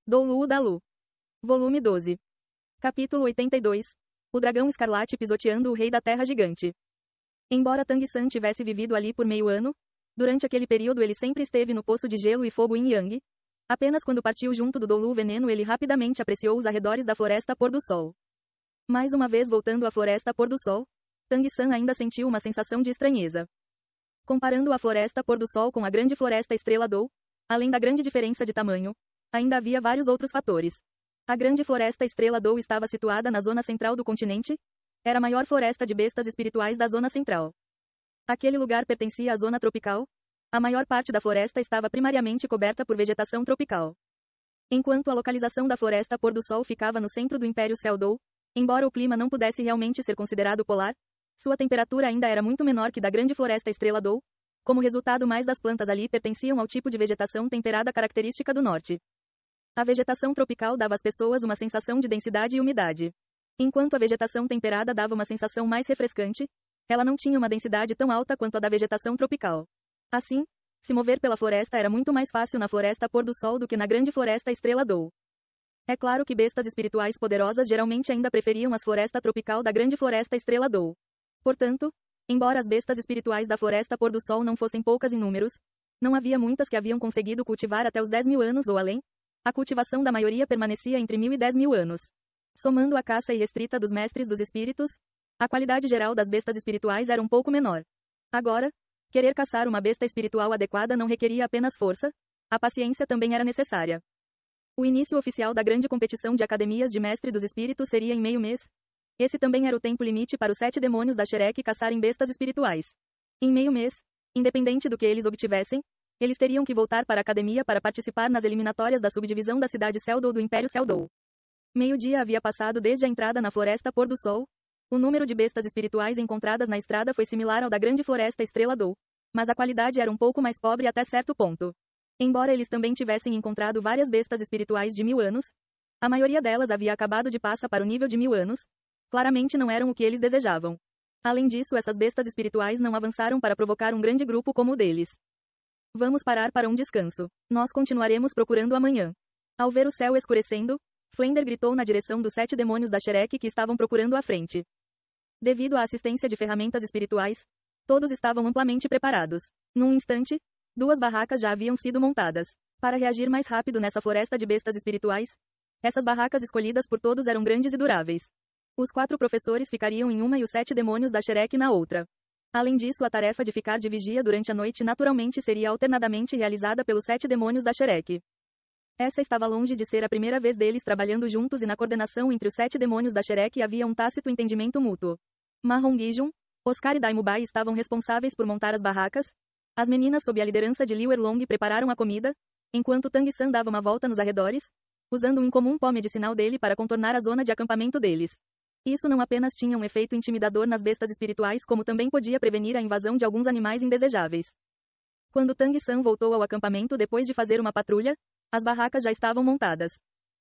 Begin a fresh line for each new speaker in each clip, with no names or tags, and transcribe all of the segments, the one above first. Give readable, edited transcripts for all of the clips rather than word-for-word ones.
Dolu Dalu. Volume 12. Capítulo 82. O dragão escarlate pisoteando o rei da terra gigante. Embora Tang San tivesse vivido ali por meio ano, durante aquele período ele sempre esteve no poço de gelo e fogo Yin Yang. Apenas quando partiu junto do Dolu veneno ele rapidamente apreciou os arredores da floresta pôr do sol. Mais uma vez voltando à floresta pôr do sol, Tang San ainda sentiu uma sensação de estranheza. Comparando a floresta pôr do sol com a grande floresta estrela Dou, além da grande diferença de tamanho, ainda havia vários outros fatores. A grande floresta estrela Dou estava situada na zona central do continente, era a maior floresta de bestas espirituais da zona central. Aquele lugar pertencia à zona tropical, a maior parte da floresta estava primariamente coberta por vegetação tropical. Enquanto a localização da floresta pôr do sol ficava no centro do Império Céu Dou, embora o clima não pudesse realmente ser considerado polar, sua temperatura ainda era muito menor que da grande floresta estrela Dou, como resultado mais das plantas ali pertenciam ao tipo de vegetação temperada característica do norte. A vegetação tropical dava às pessoas uma sensação de densidade e umidade. Enquanto a vegetação temperada dava uma sensação mais refrescante, ela não tinha uma densidade tão alta quanto a da vegetação tropical. Assim, se mover pela floresta era muito mais fácil na floresta pôr do sol do que na grande floresta estrela Dou. É claro que bestas espirituais poderosas geralmente ainda preferiam a floresta tropical da grande floresta estrela Dou. Portanto, embora as bestas espirituais da floresta pôr do sol não fossem poucas em números, não havia muitas que haviam conseguido cultivar até os 10.000 anos ou além. A cultivação da maioria permanecia entre 1.000 e 10.000 anos. Somando a caça irrestrita dos mestres dos espíritos, a qualidade geral das bestas espirituais era um pouco menor. Agora, querer caçar uma besta espiritual adequada não requeria apenas força, a paciência também era necessária. O início oficial da grande competição de academias de mestre dos espíritos seria em meio mês. Esse também era o tempo limite para os 7 demônios da Shrek caçarem bestas espirituais. Em meio mês, independente do que eles obtivessem, eles teriam que voltar para a academia para participar nas eliminatórias da subdivisão da cidade Céu Dou do Império Céu Dou. Meio-dia havia passado desde a entrada na floresta pôr do sol. O número de bestas espirituais encontradas na estrada foi similar ao da grande floresta estrela Dou, mas a qualidade era um pouco mais pobre até certo ponto. Embora eles também tivessem encontrado várias bestas espirituais de 1.000 anos, a maioria delas havia acabado de passar para o nível de 1.000 anos. Claramente não eram o que eles desejavam. Além disso, essas bestas espirituais não avançaram para provocar um grande grupo como o deles. Vamos parar para um descanso. Nós continuaremos procurando amanhã. Ao ver o céu escurecendo, Flender gritou na direção dos 7 demônios da Shrek que estavam procurando à frente. Devido à assistência de ferramentas espirituais, todos estavam amplamente preparados. Num instante, 2 barracas já haviam sido montadas. Para reagir mais rápido nessa floresta de bestas espirituais, essas barracas escolhidas por todos eram grandes e duráveis. Os 4 professores ficariam em uma e os 7 demônios da Shrek na outra. Além disso, a tarefa de ficar de vigia durante a noite naturalmente seria alternadamente realizada pelos 7 demônios da Shrek. Essa estava longe de ser a primeira vez deles trabalhando juntos e na coordenação entre os 7 demônios da Shrek havia um tácito entendimento mútuo. Mahon Gijun, Oscar e Daimubai estavam responsáveis por montar as barracas. As meninas sob a liderança de Liu Erlong prepararam a comida, enquanto Tang San dava uma volta nos arredores, usando um incomum pó medicinal dele para contornar a zona de acampamento deles. Isso não apenas tinha um efeito intimidador nas bestas espirituais como também podia prevenir a invasão de alguns animais indesejáveis. Quando Tang San voltou ao acampamento depois de fazer uma patrulha, as barracas já estavam montadas.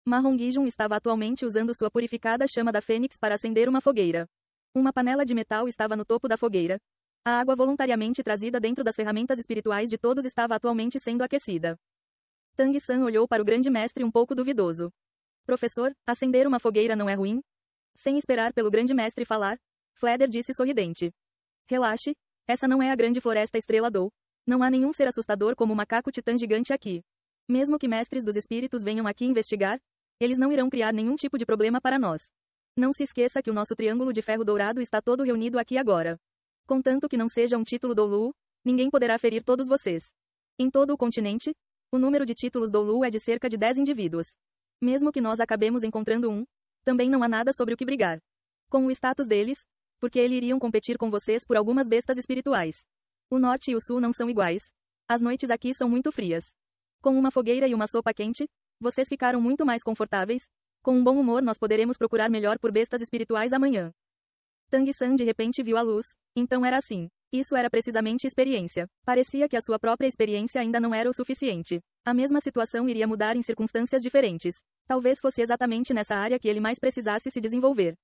Mahon Gijun estava atualmente usando sua purificada chama da fênix para acender uma fogueira. Uma panela de metal estava no topo da fogueira. A água voluntariamente trazida dentro das ferramentas espirituais de todos estava atualmente sendo aquecida. Tang San olhou para o grande mestre um pouco duvidoso. Professor, acender uma fogueira não é ruim? Sem esperar pelo grande mestre falar, Fleder disse sorridente. Relaxe, essa não é a grande floresta estrela Dou. Não há nenhum ser assustador como o macaco titã gigante aqui. Mesmo que mestres dos espíritos venham aqui investigar, eles não irão criar nenhum tipo de problema para nós. Não se esqueça que o nosso triângulo de ferro dourado está todo reunido aqui agora. Contanto que não seja um título Dolu, ninguém poderá ferir todos vocês. Em todo o continente, o número de títulos Dolu é de cerca de 10 indivíduos. Mesmo que nós acabemos encontrando um, também não há nada sobre o que brigar. Com o status deles, porque eles iriam competir com vocês por algumas bestas espirituais. O norte e o sul não são iguais. As noites aqui são muito frias. Com uma fogueira e uma sopa quente, vocês ficaram muito mais confortáveis. Com um bom humor nós poderemos procurar melhor por bestas espirituais amanhã. Tang San de repente viu a luz, então era assim. Isso era precisamente experiência. Parecia que a sua própria experiência ainda não era o suficiente. A mesma situação iria mudar em circunstâncias diferentes. Talvez fosse exatamente nessa área que ele mais precisasse se desenvolver.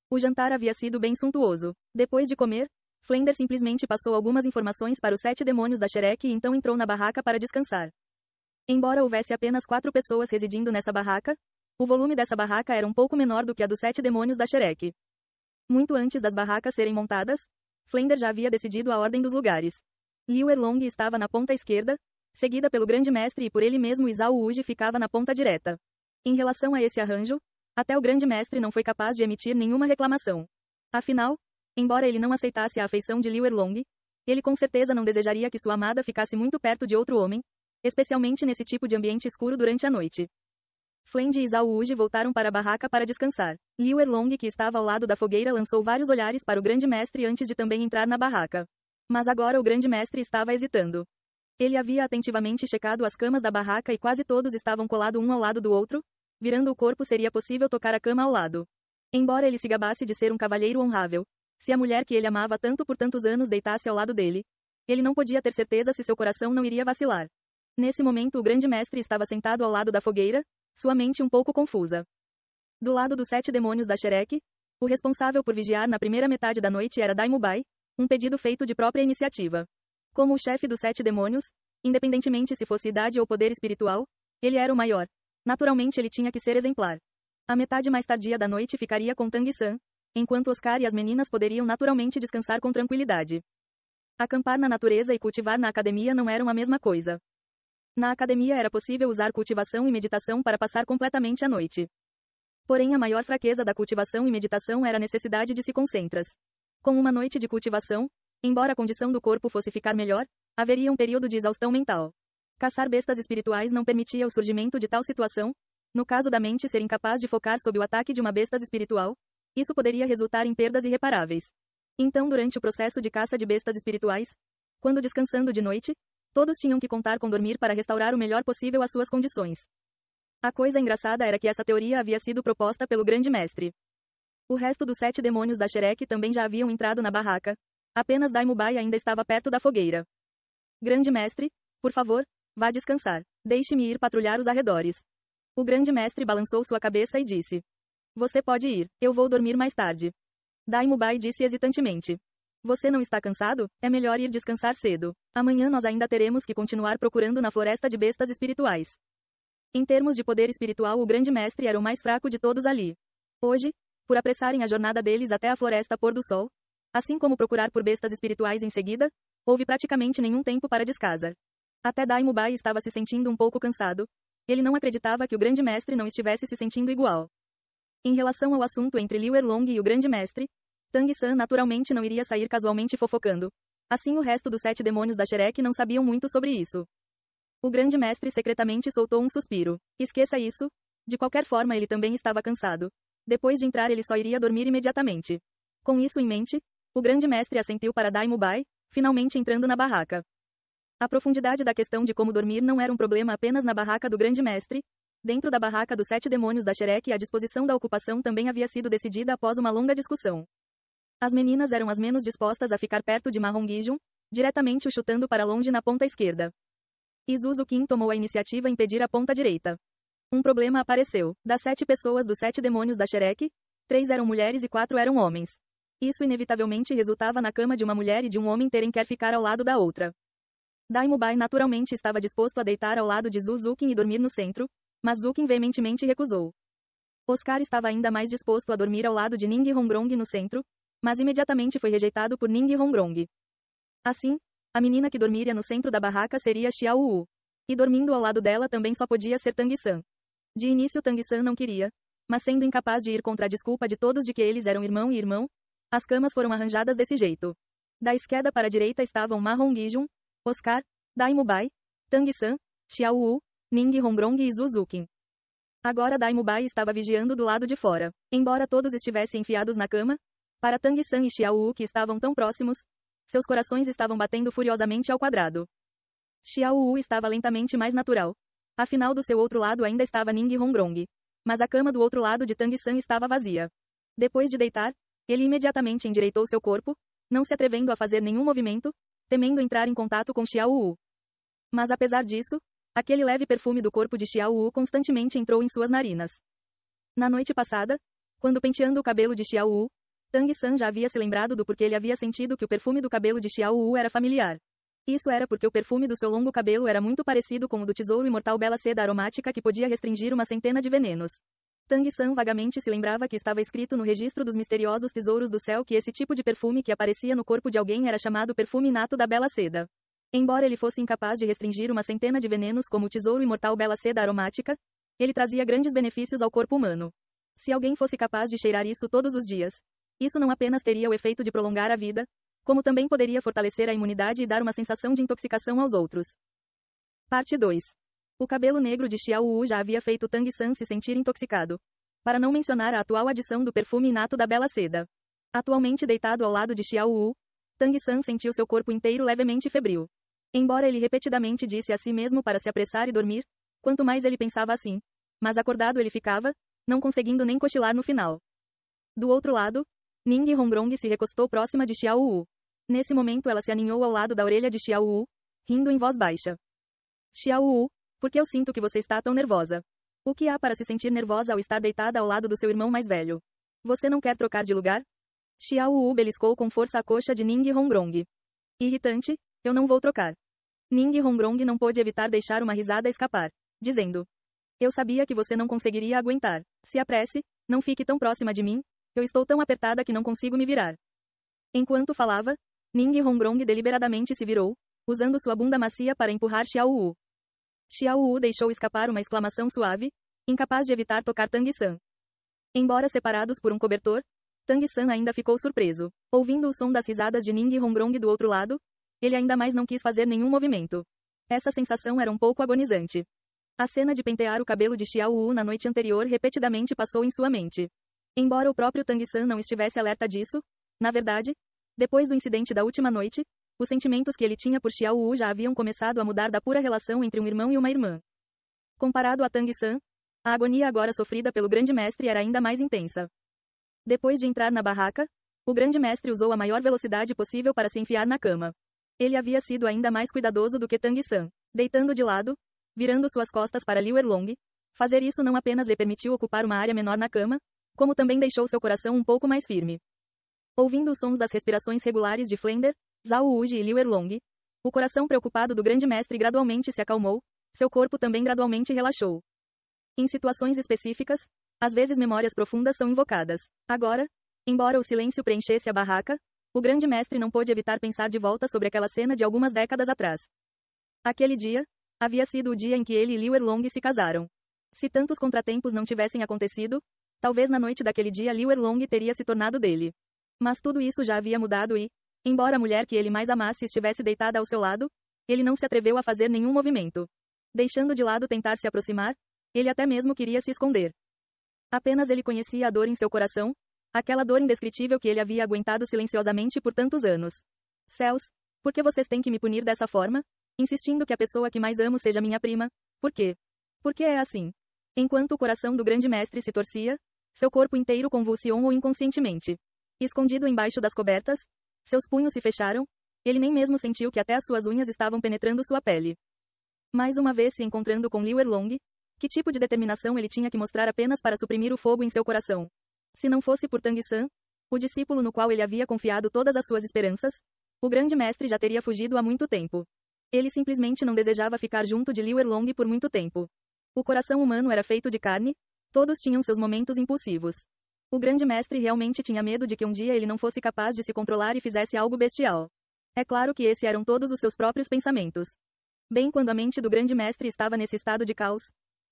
O jantar havia sido bem suntuoso. Depois de comer, Flender simplesmente passou algumas informações para os 7 demônios da Shrek e então entrou na barraca para descansar. Embora houvesse apenas 4 pessoas residindo nessa barraca, o volume dessa barraca era um pouco menor do que a dos 7 demônios da Shrek. Muito antes das barracas serem montadas, Flender já havia decidido a ordem dos lugares. Liu Erlong estava na ponta esquerda, seguida pelo Grande Mestre e por ele mesmo Zhao Wuji ficava na ponta direta. Em relação a esse arranjo, até o Grande Mestre não foi capaz de emitir nenhuma reclamação. Afinal, embora ele não aceitasse a afeição de Liu Erlong, ele com certeza não desejaria que sua amada ficasse muito perto de outro homem, especialmente nesse tipo de ambiente escuro durante a noite. Flend e Zhao Wuji voltaram para a barraca para descansar. Liu Erlong, que estava ao lado da fogueira, lançou vários olhares para o Grande Mestre antes de também entrar na barraca. Mas agora o Grande Mestre estava hesitando. Ele havia atentivamente checado as camas da barraca e quase todos estavam colados um ao lado do outro. Virando o corpo seria possível tocar a cama ao lado. Embora ele se gabasse de ser um cavalheiro honrável, se a mulher que ele amava tanto por tantos anos deitasse ao lado dele, ele não podia ter certeza se seu coração não iria vacilar. Nesse momento o Grande Mestre estava sentado ao lado da fogueira, sua mente um pouco confusa. Do lado dos 7 demônios da Shrek, o responsável por vigiar na primeira metade da noite era Dai Mubai, um pedido feito de própria iniciativa. Como o chefe dos 7 demônios, independentemente se fosse idade ou poder espiritual, ele era o maior. Naturalmente ele tinha que ser exemplar. A metade mais tardia da noite ficaria com Tang-san, enquanto Oscar e as meninas poderiam naturalmente descansar com tranquilidade. Acampar na natureza e cultivar na academia não eram a mesma coisa. Na academia era possível usar cultivação e meditação para passar completamente a noite. Porém, a maior fraqueza da cultivação e meditação era a necessidade de se concentrar. Com uma noite de cultivação, embora a condição do corpo fosse ficar melhor, haveria um período de exaustão mental. Caçar bestas espirituais não permitia o surgimento de tal situação. No caso da mente ser incapaz de focar sob o ataque de uma besta espiritual, isso poderia resultar em perdas irreparáveis. Então, durante o processo de caça de bestas espirituais, quando descansando de noite, todos tinham que contar com dormir para restaurar o melhor possível as suas condições. A coisa engraçada era que essa teoria havia sido proposta pelo Grande Mestre. O resto dos 7 demônios da Shrek também já haviam entrado na barraca. Apenas Dai Mubai ainda estava perto da fogueira. Grande Mestre, por favor, vá descansar. Deixe-me ir patrulhar os arredores. O Grande Mestre balançou sua cabeça e disse: Você pode ir, eu vou dormir mais tarde. Dai Mubai disse hesitantemente: Você não está cansado? É melhor ir descansar cedo. Amanhã nós ainda teremos que continuar procurando na floresta de bestas espirituais. Em termos de poder espiritual, o Grande Mestre era o mais fraco de todos ali. Hoje, por apressarem a jornada deles até a floresta pôr do sol, assim como procurar por bestas espirituais em seguida, houve praticamente nenhum tempo para descansar. Até Dai Mubai estava se sentindo um pouco cansado. Ele não acreditava que o Grande Mestre não estivesse se sentindo igual. Em relação ao assunto entre Liu Erlong e o Grande Mestre, Tang-san naturalmente não iria sair casualmente fofocando. Assim o resto dos 7 demônios da Shrek não sabiam muito sobre isso. O Grande Mestre secretamente soltou um suspiro. Esqueça isso. De qualquer forma ele também estava cansado. Depois de entrar ele só iria dormir imediatamente. Com isso em mente, o Grande Mestre assentiu para Dai Mubai, finalmente entrando na barraca. A profundidade da questão de como dormir não era um problema apenas na barraca do Grande Mestre. Dentro da barraca dos 7 demônios da Shrek a disposição da ocupação também havia sido decidida após uma longa discussão. As meninas eram as menos dispostas a ficar perto de Ma Hongijun, diretamente o chutando para longe na ponta esquerda. Izuzu Kim tomou a iniciativa em pedir a ponta direita. Um problema apareceu. Das 7 pessoas dos 7 demônios da Shrek, 3 eram mulheres e 4 eram homens. Isso inevitavelmente resultava na cama de uma mulher e de um homem terem que ficar ao lado da outra. Dai Mubai naturalmente estava disposto a deitar ao lado de Zuzukin e dormir no centro, mas Zukin veementemente recusou. Oscar estava ainda mais disposto a dormir ao lado de Ning Hongrong no centro, mas imediatamente foi rejeitado por Ning Hongrong. Assim, a menina que dormiria no centro da barraca seria Xiao Wu. E dormindo ao lado dela também só podia ser Tang-san. De início Tang-san não queria, mas sendo incapaz de ir contra a desculpa de todos de que eles eram irmão e irmão, as camas foram arranjadas desse jeito. Da esquerda para a direita estavam Ma Hongijun, Oscar, Dai Mubai, Tang-san, Xiao Wu, Ning Hongrong e Zuzukin. Agora Dai Mubai estava vigiando do lado de fora. Embora todos estivessem enfiados na cama, para Tang-san e Xiao Wu que estavam tão próximos, seus corações estavam batendo furiosamente ao quadrado. Xiao Wu estava lentamente mais natural. Afinal do seu outro lado ainda estava Ning Hongrong. Mas a cama do outro lado de Tang-san estava vazia. Depois de deitar, ele imediatamente endireitou seu corpo, não se atrevendo a fazer nenhum movimento, temendo entrar em contato com Xiao Wu. Mas apesar disso, aquele leve perfume do corpo de Xiao Wu constantemente entrou em suas narinas. Na noite passada, quando penteando o cabelo de Xiao Wu, Tang-san já havia se lembrado do porquê ele havia sentido que o perfume do cabelo de Xiao Wu era familiar. Isso era porque o perfume do seu longo cabelo era muito parecido com o do tesouro imortal Bela Seda aromática que podia restringir uma centena de venenos. Tang-san vagamente se lembrava que estava escrito no registro dos misteriosos tesouros do céu que esse tipo de perfume que aparecia no corpo de alguém era chamado perfume inato da Bela Seda. Embora ele fosse incapaz de restringir uma centena de venenos como o tesouro imortal Bela Seda aromática, ele trazia grandes benefícios ao corpo humano. Se alguém fosse capaz de cheirar isso todos os dias, isso não apenas teria o efeito de prolongar a vida, como também poderia fortalecer a imunidade e dar uma sensação de intoxicação aos outros. Parte 2. O cabelo negro de Xiao Wu já havia feito Tang-san se sentir intoxicado. Para não mencionar a atual adição do perfume inato da Bela Seda. Atualmente deitado ao lado de Xiao Wu, Tang-san sentiu seu corpo inteiro levemente febril. Embora ele repetidamente disse a si mesmo para se apressar e dormir, quanto mais ele pensava assim, mas acordado ele ficava, não conseguindo nem cochilar no final. Do outro lado, Ning Hongrong se recostou próxima de Xiao Wu. Nesse momento ela se aninhou ao lado da orelha de Xiao Wu, rindo em voz baixa. Xiao Wu, por que eu sinto que você está tão nervosa? O que há para se sentir nervosa ao estar deitada ao lado do seu irmão mais velho? Você não quer trocar de lugar? Xiao Wu beliscou com força a coxa de Ning Hongrong. Irritante, eu não vou trocar. Ning Hongrong não pôde evitar deixar uma risada escapar, dizendo: eu sabia que você não conseguiria aguentar. Se apresse, não fique tão próxima de mim, eu estou tão apertada que não consigo me virar. Enquanto falava, Ning Hongrong deliberadamente se virou, usando sua bunda macia para empurrar Xiao Wu. Xiao Wu deixou escapar uma exclamação suave, incapaz de evitar tocar Tang-san. Embora separados por um cobertor, Tang-san ainda ficou surpreso. Ouvindo o som das risadas de Ning Hongrong do outro lado, ele ainda mais não quis fazer nenhum movimento. Essa sensação era um pouco agonizante. A cena de pentear o cabelo de Xiao Wu na noite anterior repetidamente passou em sua mente. Embora o próprio Tang-san não estivesse alerta disso, na verdade, depois do incidente da última noite, os sentimentos que ele tinha por Xiao Wu já haviam começado a mudar da pura relação entre um irmão e uma irmã. Comparado a Tang-san, a agonia agora sofrida pelo grande mestre era ainda mais intensa. Depois de entrar na barraca, o grande mestre usou a maior velocidade possível para se enfiar na cama. Ele havia sido ainda mais cuidadoso do que Tang-san, deitando de lado, virando suas costas para Liu Erlong. Fazer isso não apenas lhe permitiu ocupar uma área menor na cama, como também deixou seu coração um pouco mais firme. Ouvindo os sons das respirações regulares de Flender, Zhao Wuji e Liu Erlong, o coração preocupado do grande mestre gradualmente se acalmou, seu corpo também gradualmente relaxou. Em situações específicas, às vezes memórias profundas são invocadas. Agora, embora o silêncio preenchesse a barraca, o grande mestre não pôde evitar pensar de volta sobre aquela cena de algumas décadas atrás. Aquele dia, havia sido o dia em que ele e Liu Erlong se casaram. Se tantos contratempos não tivessem acontecido, talvez na noite daquele dia Liu Erlong teria se tornado dele. Mas tudo isso já havia mudado e, embora a mulher que ele mais amasse estivesse deitada ao seu lado, ele não se atreveu a fazer nenhum movimento. Deixando de lado tentar se aproximar, ele até mesmo queria se esconder. Apenas ele conhecia a dor em seu coração, aquela dor indescritível que ele havia aguentado silenciosamente por tantos anos. Céus, por que vocês têm que me punir dessa forma? Insistindo que a pessoa que mais amo seja minha prima? Por quê? Por que é assim? Enquanto o coração do grande mestre se torcia, seu corpo inteiro convulsionou inconscientemente. Escondido embaixo das cobertas, seus punhos se fecharam, ele nem mesmo sentiu que até as suas unhas estavam penetrando sua pele. Mais uma vez se encontrando com Liu Erlong, que tipo de determinação ele tinha que mostrar apenas para suprimir o fogo em seu coração? Se não fosse por Tang-san, o discípulo no qual ele havia confiado todas as suas esperanças, o grande mestre já teria fugido há muito tempo. Ele simplesmente não desejava ficar junto de Liu Erlong por muito tempo. O coração humano era feito de carne, todos tinham seus momentos impulsivos. O grande mestre realmente tinha medo de que um dia ele não fosse capaz de se controlar e fizesse algo bestial. É claro que esses eram todos os seus próprios pensamentos. Bem quando a mente do grande mestre estava nesse estado de caos,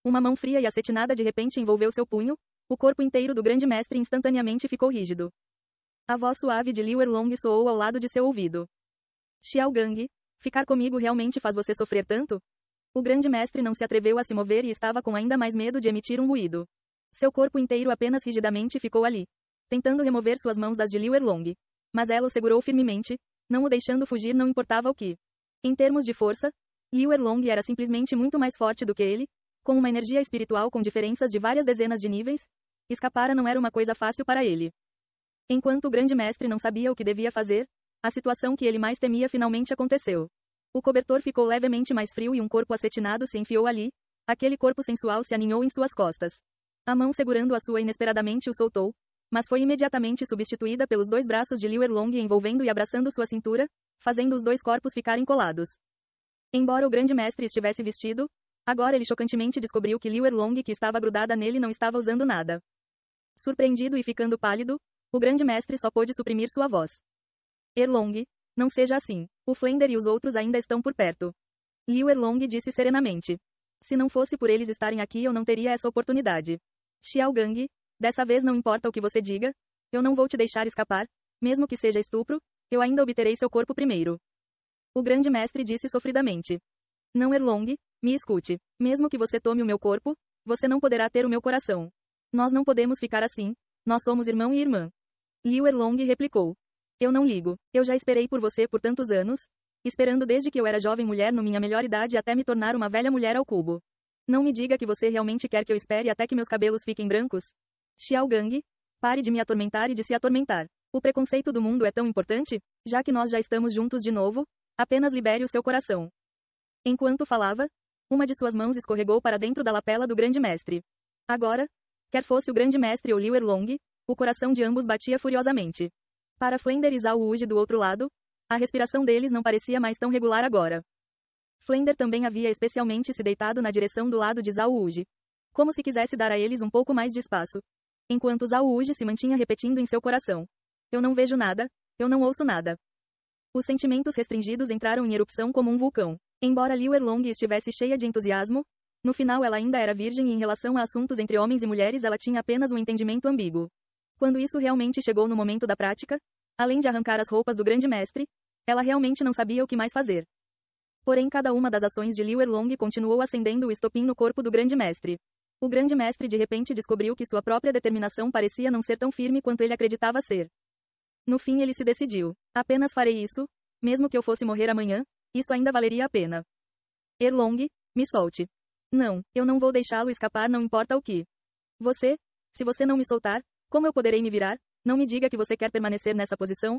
uma mão fria e acetinada de repente envolveu seu punho, o corpo inteiro do grande mestre instantaneamente ficou rígido. A voz suave de Liu Erlong soou ao lado de seu ouvido. Xiao Gang, ficar comigo realmente faz você sofrer tanto? O grande mestre não se atreveu a se mover e estava com ainda mais medo de emitir um ruído. Seu corpo inteiro apenas rigidamente ficou ali, tentando remover suas mãos das de Liu Erlong. Mas ela o segurou firmemente, não o deixando fugir não importava o que. Em termos de força, Liu Erlong era simplesmente muito mais forte do que ele, com uma energia espiritual com diferenças de várias dezenas de níveis. Escapar não era uma coisa fácil para ele. Enquanto o grande mestre não sabia o que devia fazer, a situação que ele mais temia finalmente aconteceu. O cobertor ficou levemente mais frio e um corpo acetinado se enfiou ali, aquele corpo sensual se aninhou em suas costas. A mão segurando a sua inesperadamente o soltou, mas foi imediatamente substituída pelos dois braços de Liu Erlong envolvendo e abraçando sua cintura, fazendo os dois corpos ficarem colados. Embora o grande mestre estivesse vestido, agora ele chocantemente descobriu que Liu Erlong, que estava grudada nele, não estava usando nada. Surpreendido e ficando pálido, o grande mestre só pôde suprimir sua voz. Erlong, não seja assim. O Flender e os outros ainda estão por perto. Liu Erlong disse serenamente. Se não fosse por eles estarem aqui, eu não teria essa oportunidade. Xiao Gang, dessa vez não importa o que você diga, eu não vou te deixar escapar, mesmo que seja estupro, eu ainda obterei seu corpo primeiro. O grande mestre disse sofridamente. Não, Erlong, me escute. Mesmo que você tome o meu corpo, você não poderá ter o meu coração. Nós não podemos ficar assim, nós somos irmão e irmã. Liu Erlong replicou. Eu não ligo, eu já esperei por você por tantos anos, esperando desde que eu era jovem mulher no minha melhor idade até me tornar uma velha mulher ao cubo. Não me diga que você realmente quer que eu espere até que meus cabelos fiquem brancos. Xiao Gang, pare de me atormentar e de se atormentar. O preconceito do mundo é tão importante? Já que nós já estamos juntos de novo, apenas libere o seu coração. Enquanto falava, uma de suas mãos escorregou para dentro da lapela do grande mestre. Agora, quer fosse o grande mestre ou Liu Erlong, o coração de ambos batia furiosamente. Para Flender e Zhao Wuji do outro lado, a respiração deles não parecia mais tão regular agora. Flender também havia especialmente se deitado na direção do lado de Zhao Wuji, como se quisesse dar a eles um pouco mais de espaço, enquanto Zhao Wuji se mantinha repetindo em seu coração. Eu não vejo nada, eu não ouço nada. Os sentimentos restringidos entraram em erupção como um vulcão. Embora Liu Erlong estivesse cheia de entusiasmo, no final ela ainda era virgem e em relação a assuntos entre homens e mulheres ela tinha apenas um entendimento ambíguo. Quando isso realmente chegou no momento da prática, além de arrancar as roupas do grande mestre, ela realmente não sabia o que mais fazer. Porém, cada uma das ações de Liu Erlong continuou acendendo o estopim no corpo do grande mestre. O grande mestre de repente descobriu que sua própria determinação parecia não ser tão firme quanto ele acreditava ser. No fim ele se decidiu. Apenas farei isso, mesmo que eu fosse morrer amanhã, isso ainda valeria a pena. Erlong, me solte. Não, eu não vou deixá-lo escapar, não importa o que. Se você não me soltar, como eu poderei me virar? Não me diga que você quer permanecer nessa posição?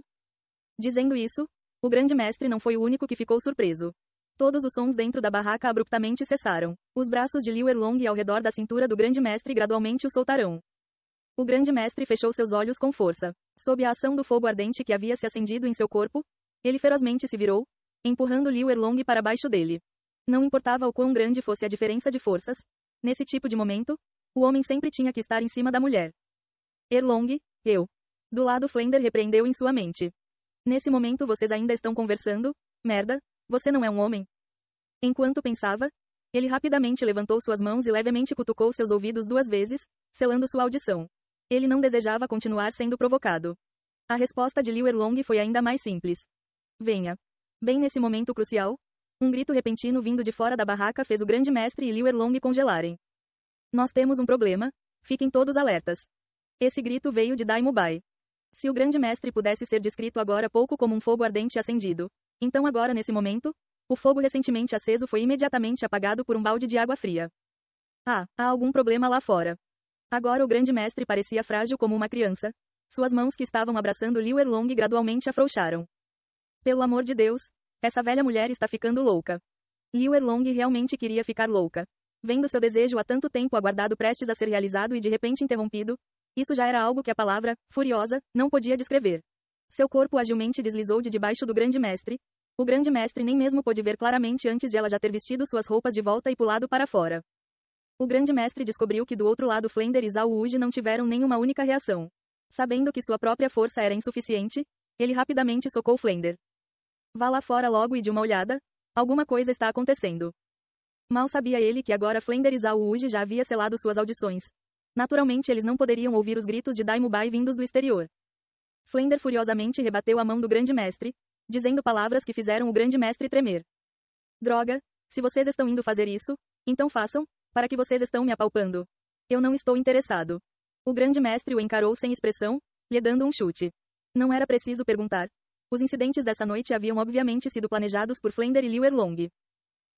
Dizendo isso, o grande mestre não foi o único que ficou surpreso. Todos os sons dentro da barraca abruptamente cessaram. Os braços de Liu Erlong ao redor da cintura do grande mestre gradualmente o soltarão. O grande mestre fechou seus olhos com força. Sob a ação do fogo ardente que havia se acendido em seu corpo, ele ferozmente se virou, empurrando Liu Erlong para baixo dele. Não importava o quão grande fosse a diferença de forças, nesse tipo de momento, o homem sempre tinha que estar em cima da mulher. Erlong, eu. Do lado Flender repreendeu em sua mente. Nesse momento vocês ainda estão conversando? Merda, você não é um homem. Enquanto pensava, ele rapidamente levantou suas mãos e levemente cutucou seus ouvidos 2 vezes, selando sua audição. Ele não desejava continuar sendo provocado. A resposta de Liu Erlong foi ainda mais simples. Venha. Bem nesse momento crucial, um grito repentino vindo de fora da barraca fez o grande mestre e Liu Erlong congelarem. Nós temos um problema, fiquem todos alertas. Esse grito veio de Dai Mubai. Se o grande mestre pudesse ser descrito agora pouco como um fogo ardente acendido, então agora nesse momento, o fogo recentemente aceso foi imediatamente apagado por um balde de água fria. Há algum problema lá fora. Agora o grande mestre parecia frágil como uma criança. Suas mãos que estavam abraçando Liu Erlong gradualmente afrouxaram. Pelo amor de Deus, essa velha mulher está ficando louca. Liu Erlong realmente queria ficar louca. Vendo seu desejo há tanto tempo aguardado prestes a ser realizado e de repente interrompido, isso já era algo que a palavra, furiosa, não podia descrever. Seu corpo agilmente deslizou de debaixo do grande mestre. O grande mestre nem mesmo pôde ver claramente antes de ela já ter vestido suas roupas de volta e pulado para fora. O grande mestre descobriu que do outro lado Flender e Zhao Wuji não tiveram nenhuma única reação. Sabendo que sua própria força era insuficiente, ele rapidamente socou Flender. Vá lá fora logo e de uma olhada, alguma coisa está acontecendo. Mal sabia ele que agora Flender e Zhao Wuji já havia selado suas audições. Naturalmente eles não poderiam ouvir os gritos de Dai Mubai vindos do exterior. Flender furiosamente rebateu a mão do grande mestre, dizendo palavras que fizeram o grande mestre tremer. Droga, se vocês estão indo fazer isso, então façam, para que vocês estão me apalpando. Eu não estou interessado. O grande mestre o encarou sem expressão, lhe dando um chute. Não era preciso perguntar. Os incidentes dessa noite haviam obviamente sido planejados por Flender e Liu Erlong.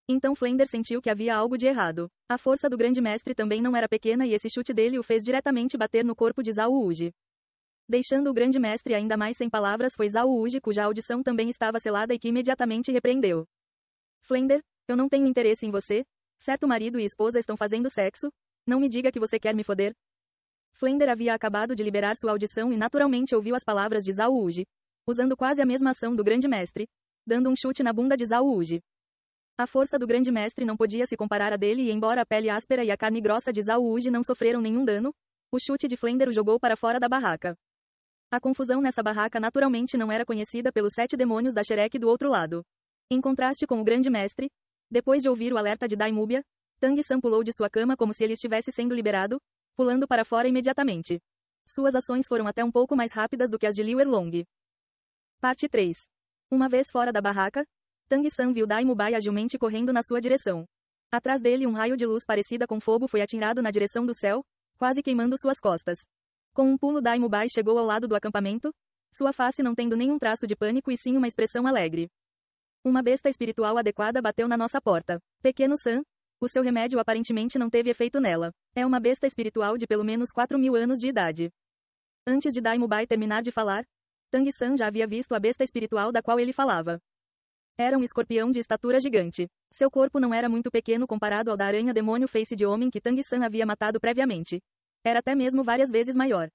Então Flender sentiu que havia algo de errado. A força do grande mestre também não era pequena e esse chute dele o fez diretamente bater no corpo de Zhao Wuji. Deixando o grande mestre ainda mais sem palavras foi Zhao Wuji, cuja audição também estava selada e que imediatamente repreendeu. Flender, eu não tenho interesse em você. Certo, marido e esposa estão fazendo sexo. Não me diga que você quer me foder. Flender havia acabado de liberar sua audição e naturalmente ouviu as palavras de Zhao Wuji. Usando quase a mesma ação do grande mestre, dando um chute na bunda de Zhao Wuji. A força do grande mestre não podia se comparar a dele e embora a pele áspera e a carne grossa de Zhao Wuji não sofreram nenhum dano, o chute de Flender o jogou para fora da barraca. A confusão nessa barraca naturalmente não era conhecida pelos 7 demônios da Shrek do outro lado. Em contraste com o grande mestre, depois de ouvir o alerta de Daimúbia, Tang San pulou de sua cama como se ele estivesse sendo liberado, pulando para fora imediatamente. Suas ações foram até um pouco mais rápidas do que as de Liu Erlong. Parte 3. Uma vez fora da barraca, Tang San viu Daimubai agilmente correndo na sua direção. Atrás dele um raio de luz parecida com fogo foi atirado na direção do céu, quase queimando suas costas. Com um pulo Daimubai chegou ao lado do acampamento, sua face não tendo nenhum traço de pânico e sim uma expressão alegre. Uma besta espiritual adequada bateu na nossa porta. Pequeno San, o seu remédio aparentemente não teve efeito nela. É uma besta espiritual de pelo menos 4.000 anos de idade. Antes de Daimubai terminar de falar, Tang San já havia visto a besta espiritual da qual ele falava. Era um escorpião de estatura gigante. Seu corpo não era muito pequeno comparado ao da aranha demônio face de homem que Tang San havia matado previamente. Era até mesmo várias vezes maior.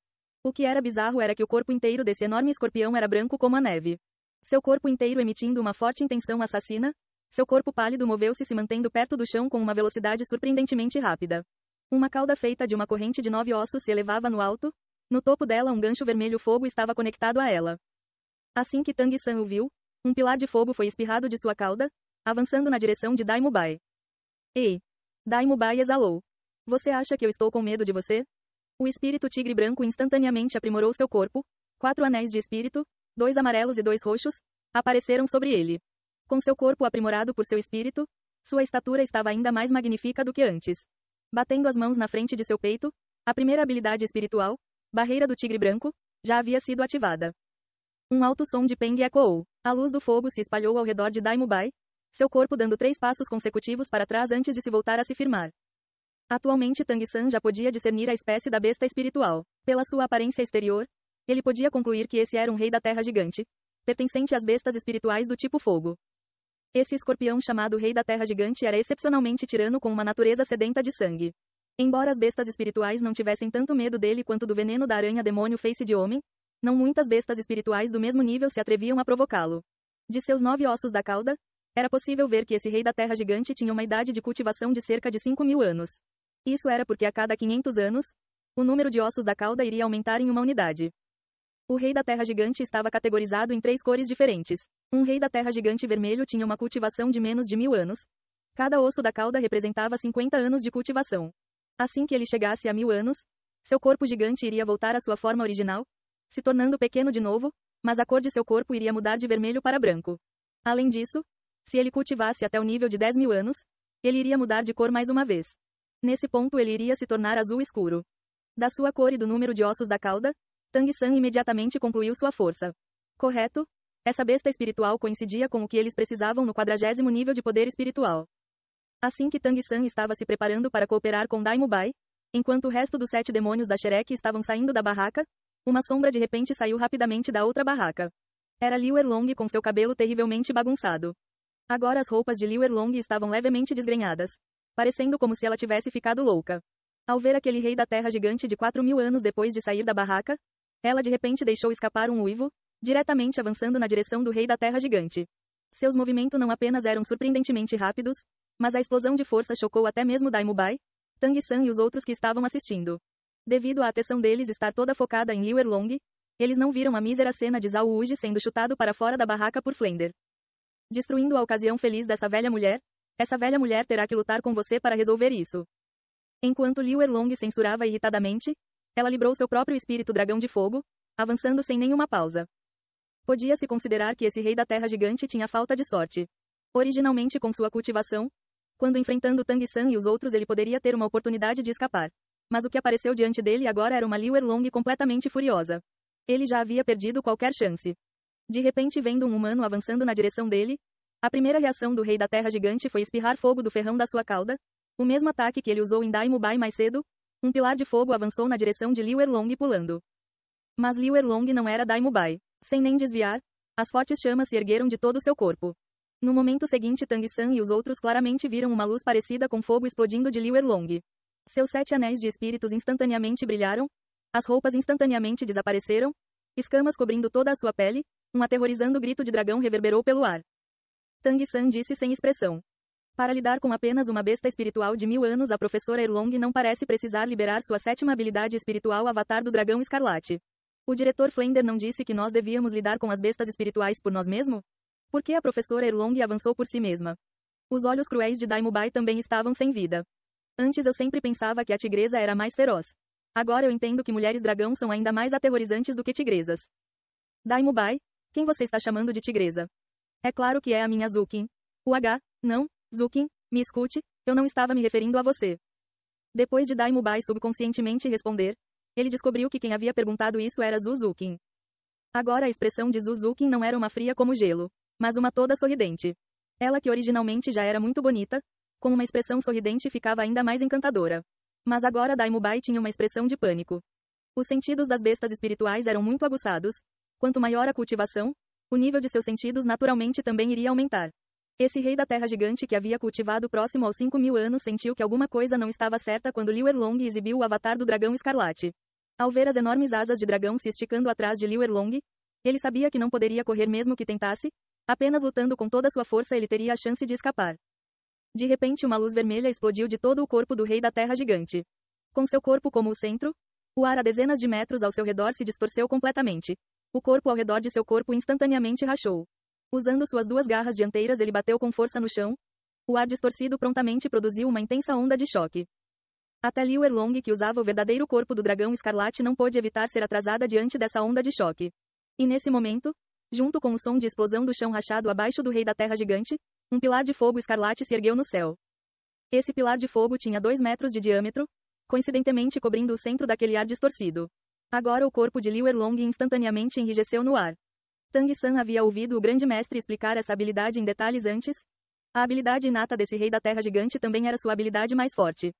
O que era bizarro era que o corpo inteiro desse enorme escorpião era branco como a neve. Seu corpo inteiro emitindo uma forte intenção assassina, seu corpo pálido moveu-se se mantendo perto do chão com uma velocidade surpreendentemente rápida. Uma cauda feita de uma corrente de 9 ossos se elevava no alto, no topo dela um gancho vermelho fogo estava conectado a ela. Assim que Tang San o viu, um pilar de fogo foi espirrado de sua cauda, avançando na direção de Daimubai. Ei! Daimubai exalou. Você acha que eu estou com medo de você? O espírito tigre branco instantaneamente aprimorou seu corpo, 4 anéis de espírito, 2 amarelos e 2 roxos, apareceram sobre ele. Com seu corpo aprimorado por seu espírito, sua estatura estava ainda mais magnífica do que antes. Batendo as mãos na frente de seu peito, a primeira habilidade espiritual, Barreira do Tigre Branco, já havia sido ativada. Um alto som de Peng ecoou. A luz do fogo se espalhou ao redor de Daimubai, seu corpo dando 3 passos consecutivos para trás antes de se voltar a se firmar. Atualmente Tang San já podia discernir a espécie da besta espiritual. Pela sua aparência exterior, ele podia concluir que esse era um rei da terra gigante, pertencente às bestas espirituais do tipo fogo. Esse escorpião chamado Rei da Terra Gigante era excepcionalmente tirano com uma natureza sedenta de sangue. Embora as bestas espirituais não tivessem tanto medo dele quanto do veneno da aranha demônio face de homem, não muitas bestas espirituais do mesmo nível se atreviam a provocá-lo. De seus 9 ossos da cauda, era possível ver que esse Rei da Terra Gigante tinha uma idade de cultivação de cerca de 5.000 anos. Isso era porque a cada 500 anos, o número de ossos da cauda iria aumentar em uma unidade. O Rei da Terra Gigante estava categorizado em 3 cores diferentes. Um Rei da Terra Gigante vermelho tinha uma cultivação de menos de 1.000 anos. Cada osso da cauda representava 50 anos de cultivação. Assim que ele chegasse a 1.000 anos, seu corpo gigante iria voltar à sua forma original, se tornando pequeno de novo, mas a cor de seu corpo iria mudar de vermelho para branco. Além disso, se ele cultivasse até o nível de 10.000 anos, ele iria mudar de cor mais uma vez. Nesse ponto ele iria se tornar azul escuro. Da sua cor e do número de ossos da cauda, Tang San imediatamente concluiu sua força. Correto? Essa besta espiritual coincidia com o que eles precisavam no 40º nível de poder espiritual. Assim que Tang San estava se preparando para cooperar com Daimubai, enquanto o resto dos 7 demônios da Shrek estavam saindo da barraca, uma sombra de repente saiu rapidamente da outra barraca. Era Liu Erlong com seu cabelo terrivelmente bagunçado. Agora as roupas de Liu Erlong estavam levemente desgrenhadas, parecendo como se ela tivesse ficado louca. Ao ver aquele rei da terra gigante de 4.000 anos depois de sair da barraca, ela de repente deixou escapar um uivo, diretamente avançando na direção do rei da terra gigante. Seus movimentos não apenas eram surpreendentemente rápidos, mas a explosão de força chocou até mesmo Daimubai, Tang San e os outros que estavam assistindo. Devido à atenção deles estar toda focada em Liu Erlong, eles não viram a mísera cena de Zhao Wuji sendo chutado para fora da barraca por Flender. Destruindo a ocasião feliz dessa velha mulher, essa velha mulher terá que lutar com você para resolver isso. Enquanto Liu Erlong censurava irritadamente, ela librou seu próprio espírito dragão de fogo, avançando sem nenhuma pausa. Podia-se considerar que esse rei da terra gigante tinha falta de sorte. Originalmente com sua cultivação, quando enfrentando Tang San e os outros ele poderia ter uma oportunidade de escapar. Mas o que apareceu diante dele agora era uma Liu Erlong completamente furiosa. Ele já havia perdido qualquer chance. De repente vendo um humano avançando na direção dele, a primeira reação do rei da terra gigante foi espirrar fogo do ferrão da sua cauda, o mesmo ataque que ele usou em Daimubai mais cedo. Um pilar de fogo avançou na direção de Liu Erlong pulando. Mas Liu Erlong não era Daimubai. Sem nem desviar, as fortes chamas se ergueram de todo seu corpo. No momento seguinte Tang San e os outros claramente viram uma luz parecida com fogo explodindo de Liu Erlong. Seus 7 anéis de espíritos instantaneamente brilharam, as roupas instantaneamente desapareceram, escamas cobrindo toda a sua pele, um aterrorizando grito de dragão reverberou pelo ar. Tang-san disse sem expressão. Para lidar com apenas uma besta espiritual de 1000 anos, a professora Erlong não parece precisar liberar sua 7ª habilidade espiritual, Avatar do Dragão Escarlate. O diretor Flender não disse que nós devíamos lidar com as bestas espirituais por nós mesmos? Por que a professora Erlong avançou por si mesma? Os olhos cruéis de Daimubai também estavam sem vida. Antes eu sempre pensava que a tigresa era mais feroz. Agora eu entendo que mulheres dragão são ainda mais aterrorizantes do que tigresas. Daimubai, quem você está chamando de tigresa? É claro que é a minha Zukin. Não, Zukin, me escute, eu não estava me referindo a você. Depois de Daimubai subconscientemente responder, ele descobriu que quem havia perguntado isso era Zuzukin. Agora a expressão de Zuzukin não era uma fria como gelo, mas uma toda sorridente. Ela que originalmente já era muito bonita, com uma expressão sorridente ficava ainda mais encantadora. Mas agora Daimubai tinha uma expressão de pânico. Os sentidos das bestas espirituais eram muito aguçados. Quanto maior a cultivação, o nível de seus sentidos naturalmente também iria aumentar. Esse rei da terra gigante que havia cultivado próximo aos 5000 anos sentiu que alguma coisa não estava certa quando Liu Erlong exibiu o avatar do dragão escarlate. Ao ver as enormes asas de dragão se esticando atrás de Liu Erlong, ele sabia que não poderia correr mesmo que tentasse, apenas lutando com toda sua força ele teria a chance de escapar. De repente uma luz vermelha explodiu de todo o corpo do rei da terra gigante. Com seu corpo como o centro, o ar a dezenas de metros ao seu redor se distorceu completamente. O corpo ao redor de seu corpo instantaneamente rachou. Usando suas 2 garras dianteiras ele bateu com força no chão. O ar distorcido prontamente produziu uma intensa onda de choque. Até Liu Erlong, que usava o verdadeiro corpo do dragão escarlate, não pôde evitar ser atrasada diante dessa onda de choque. E nesse momento, junto com o som de explosão do chão rachado abaixo do rei da terra gigante, um pilar de fogo escarlate se ergueu no céu. Esse pilar de fogo tinha 2 metros de diâmetro, coincidentemente cobrindo o centro daquele ar distorcido. Agora o corpo de Liu Erlong instantaneamente enrijeceu no ar. Tang-san havia ouvido o grande mestre explicar essa habilidade em detalhes antes. A habilidade inata desse rei da terra gigante também era sua habilidade mais forte.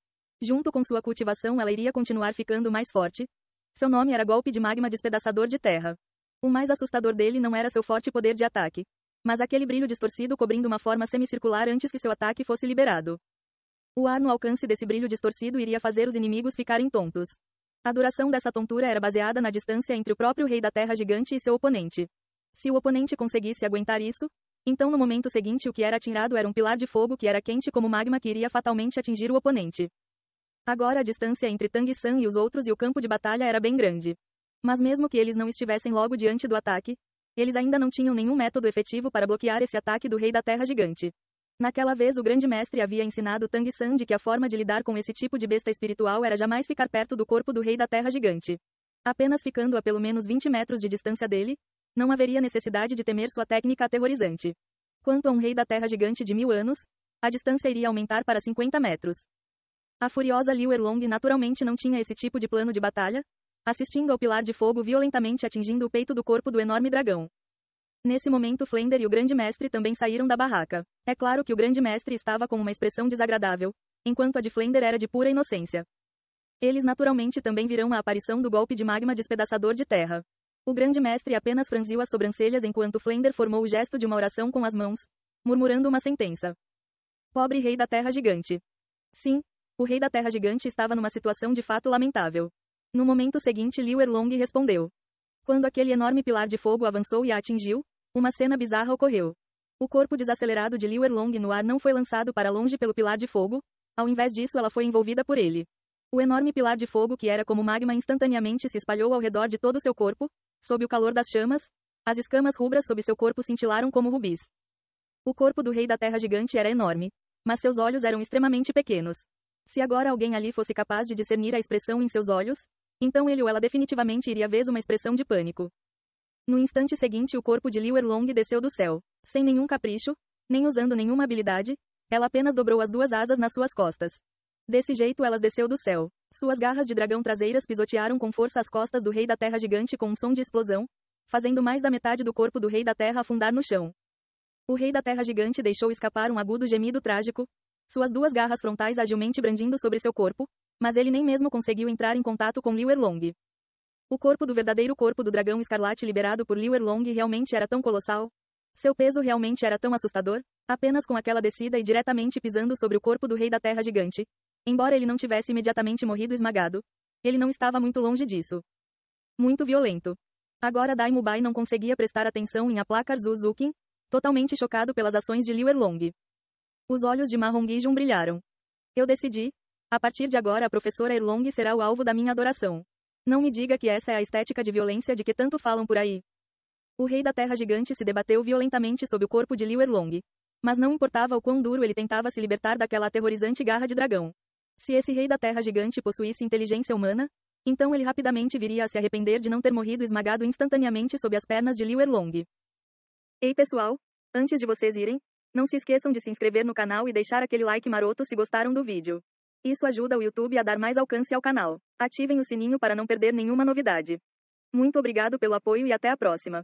Junto com sua cultivação ela iria continuar ficando mais forte. Seu nome era Golpe de Magma Despedaçador de Terra. O mais assustador dele não era seu forte poder de ataque, mas aquele brilho distorcido cobrindo uma forma semicircular antes que seu ataque fosse liberado. O ar no alcance desse brilho distorcido iria fazer os inimigos ficarem tontos. A duração dessa tontura era baseada na distância entre o próprio rei da terra gigante e seu oponente. Se o oponente conseguisse aguentar isso, então no momento seguinte o que era atirado era um pilar de fogo que era quente como magma que iria fatalmente atingir o oponente. Agora a distância entre Tang-san e os outros e o campo de batalha era bem grande. Mas mesmo que eles não estivessem logo diante do ataque, eles ainda não tinham nenhum método efetivo para bloquear esse ataque do rei da terra gigante. Naquela vez o grande mestre havia ensinado Tang-san de que a forma de lidar com esse tipo de besta espiritual era jamais ficar perto do corpo do rei da terra gigante. Apenas ficando a pelo menos 20 metros de distância dele, não haveria necessidade de temer sua técnica aterrorizante. Quanto a um rei da terra gigante de 1000 anos, a distância iria aumentar para 50 metros. A furiosa Liu Erlong naturalmente não tinha esse tipo de plano de batalha, assistindo ao pilar de fogo violentamente atingindo o peito do corpo do enorme dragão. Nesse momento Flender e o grande mestre também saíram da barraca. É claro que o grande mestre estava com uma expressão desagradável, enquanto a de Flender era de pura inocência. Eles naturalmente também viram a aparição do golpe de magma despedaçador de terra. O grande mestre apenas franziu as sobrancelhas enquanto Flender formou o gesto de uma oração com as mãos, murmurando uma sentença. Pobre rei da terra gigante. Sim, o rei da terra gigante estava numa situação de fato lamentável. No momento seguinte Liu Erlong respondeu. Quando aquele enorme pilar de fogo avançou e a atingiu, uma cena bizarra ocorreu. O corpo desacelerado de Liu Erlong no ar não foi lançado para longe pelo pilar de fogo, ao invés disso ela foi envolvida por ele. O enorme pilar de fogo que era como magma instantaneamente se espalhou ao redor de todo o seu corpo, sob o calor das chamas, as escamas rubras sob seu corpo cintilaram como rubis. O corpo do rei da terra gigante era enorme, mas seus olhos eram extremamente pequenos. Se agora alguém ali fosse capaz de discernir a expressão em seus olhos, então ele ou ela definitivamente iria ver uma expressão de pânico. No instante seguinte o corpo de Liu Erlong desceu do céu. Sem nenhum capricho, nem usando nenhuma habilidade, ela apenas dobrou as 2 asas nas suas costas. Desse jeito elas desceu do céu. Suas garras de dragão traseiras pisotearam com força as costas do rei da terra gigante com um som de explosão, fazendo mais da metade do corpo do rei da terra afundar no chão. O rei da terra gigante deixou escapar um agudo gemido trágico, suas 2 garras frontais agilmente brandindo sobre seu corpo, mas ele nem mesmo conseguiu entrar em contato com Liu Erlong. O corpo do verdadeiro corpo do dragão escarlate liberado por Liu Erlong realmente era tão colossal. Seu peso realmente era tão assustador, apenas com aquela descida e diretamente pisando sobre o corpo do rei da terra gigante. Embora ele não tivesse imediatamente morrido esmagado, ele não estava muito longe disso. Muito violento. Agora Daimubai não conseguia prestar atenção em aplacar Zuzukin, totalmente chocado pelas ações de Liu Erlong. Os olhos de Ma Hongijun brilharam. Eu decidi. A partir de agora a professora Erlong será o alvo da minha adoração. Não me diga que essa é a estética de violência de que tanto falam por aí. O rei da terra gigante se debateu violentamente sob o corpo de Liu Erlong. Mas não importava o quão duro ele tentava se libertar daquela aterrorizante garra de dragão. Se esse rei da terra gigante possuísse inteligência humana, então ele rapidamente viria a se arrepender de não ter morrido esmagado instantaneamente sob as pernas de Liu Erlong. Ei pessoal, antes de vocês irem, não se esqueçam de se inscrever no canal e deixar aquele like maroto se gostaram do vídeo. Isso ajuda o YouTube a dar mais alcance ao canal. Ativem o sininho para não perder nenhuma novidade. Muito obrigado pelo apoio e até a próxima.